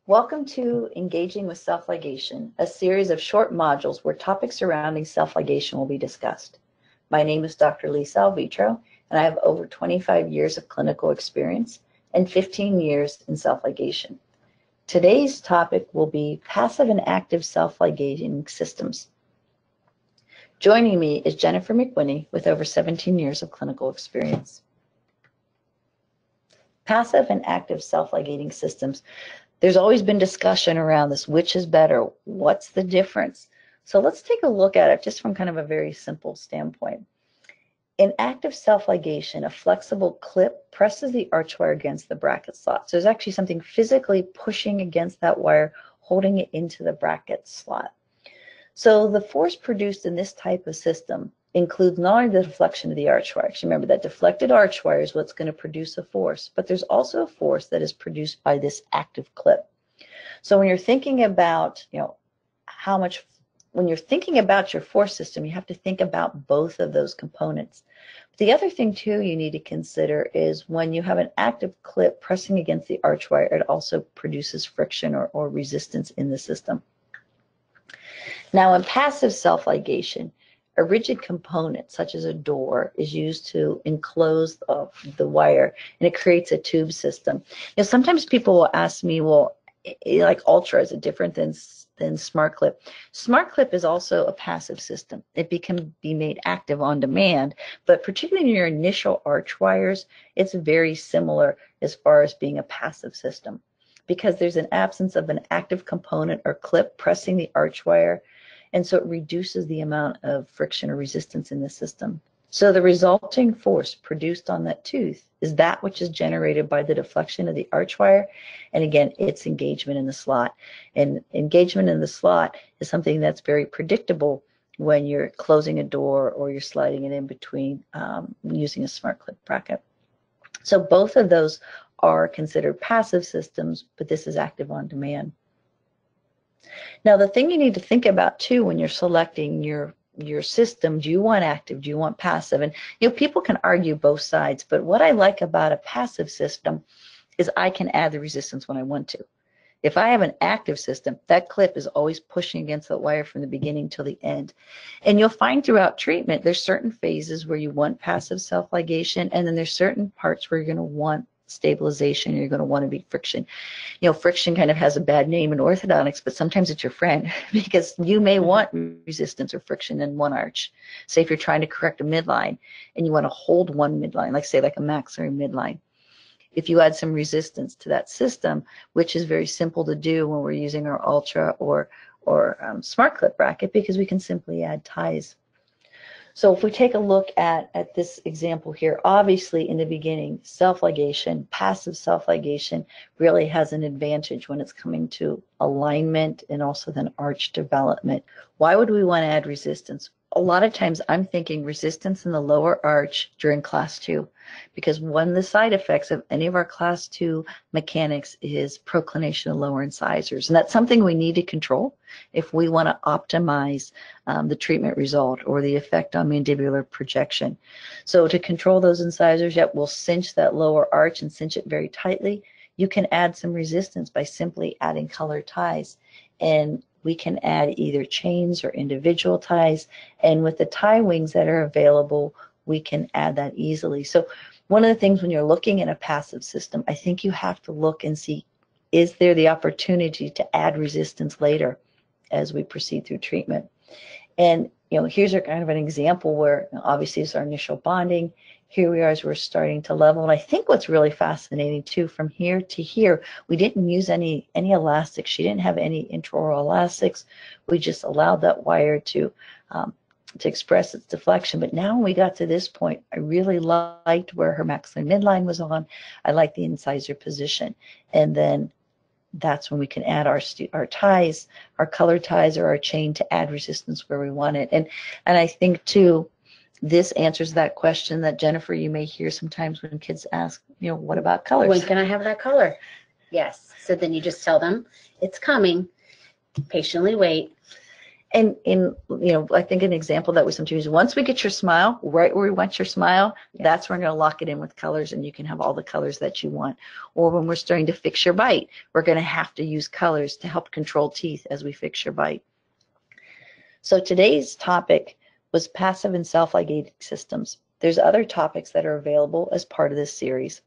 Welcome to Engaging with Self-Ligation, a series of short modules where topics surrounding self-ligation will be discussed. My name is Dr. Lisa Alvitro, and I have over 25 years of clinical experience and 15 years in self-ligation. Today's topic will be passive and active self-ligating systems. Joining me is Jennifer McWhinney with over 17 years of clinical experience. Passive and active self-ligating systems. There's always been discussion around this, which is better, what's the difference? So let's take a look at it just from kind of a very simple standpoint. In active self-ligation, a flexible clip presses the arch wire against the bracket slot. So there's actually something physically pushing against that wire, holding it into the bracket slot. So the force produced in this type of system includes not only the deflection of the arch wire. Remember that deflected arch wire is what's going to produce a force, but there's also a force that is produced by this active clip. So when you're thinking about, when you're thinking about your force system, you have to think about both of those components. The other thing too you need to consider is when you have an active clip pressing against the arch wire, it also produces friction or resistance in the system. Now in passive self-ligation, a rigid component such as a door is used to enclose the wire, and it creates a tube system. Sometimes people will ask me, well, like Ultra, is it different than Smart Clip? Smart Clip is also a passive system. It can be made active on demand, but particularly in your initial arch wires, it's very similar as far as being a passive system because there's an absence of an active component or clip pressing the arch wire. And so it reduces the amount of friction or resistance in the system. So the resulting force produced on that tooth is that which is generated by the deflection of the arch wire. And again, it's engagement in the slot. And engagement in the slot is something that's very predictable when you're closing a door or you're sliding it in between using a smart clip bracket. So both of those are considered passive systems, but this is active on demand. Now, the thing you need to think about too when you're selecting your system, do you want active, do you want passive? And people can argue both sides, but what I like about a passive system is I can add the resistance when I want to. If I have an active system, that clip is always pushing against the wire from the beginning till the end. And you'll find throughout treatment, there's certain phases where you want passive self-ligation, and then there's certain parts where you're going to want stabilization, you're going to want to be friction. Friction kind of has a bad name in orthodontics, but sometimes it's your friend because you may want resistance or friction in one arch. Say if you're trying to correct a midline and you want to hold one midline, like say like a maxillary midline. If you add some resistance to that system, which is very simple to do when we're using our Ultra or Smart Clip bracket, because we can simply add ties. So if we take a look at this example here, obviously in the beginning, self-ligation, passive self-ligation really has an advantage when it's coming to alignment and also then arch development. Why would we want to add resistance? A lot of times I'm thinking resistance in the lower arch during class 2, because one of the side effects of any of our class 2 mechanics is proclination of lower incisors. And that's something we need to control if we want to optimize the treatment result or the effect on mandibular projection. So to control those incisors, yet we'll cinch that lower arch and cinch it very tightly. You can add some resistance by simply adding color ties. And we can add either chains or individual ties. And with the tie wings that are available, we can add that easily. So one of the things when you're looking at a passive system, I think you have to look and see, is there the opportunity to add resistance later as we proceed through treatment? And here's kind of an example where obviously it's our initial bonding. Here we are as we're starting to level. And I think what's really fascinating too, from here to here, we didn't use any elastics. She didn't have any intraoral elastics. We just allowed that wire to express its deflection. But now when we got to this point, I really liked where her maxillary midline was on. I liked the incisor position. And then that's when we can add our ties, our color ties or our chain to add resistance where we want it. And I think too, this answers that question that Jennifer, you may hear sometimes when kids ask, what about colors? When can I have that color? Yes. So then you just tell them it's coming. Patiently wait. And I think an example that we sometimes use, once we get your smile right where we want your smile, that's when we're going to lock it in with colors, and you can have all the colors that you want. Or when we're starting to fix your bite, we're going to have to use colors to help control teeth as we fix your bite. So today's topic was passive and self-ligating systems. There's other topics that are available as part of this series.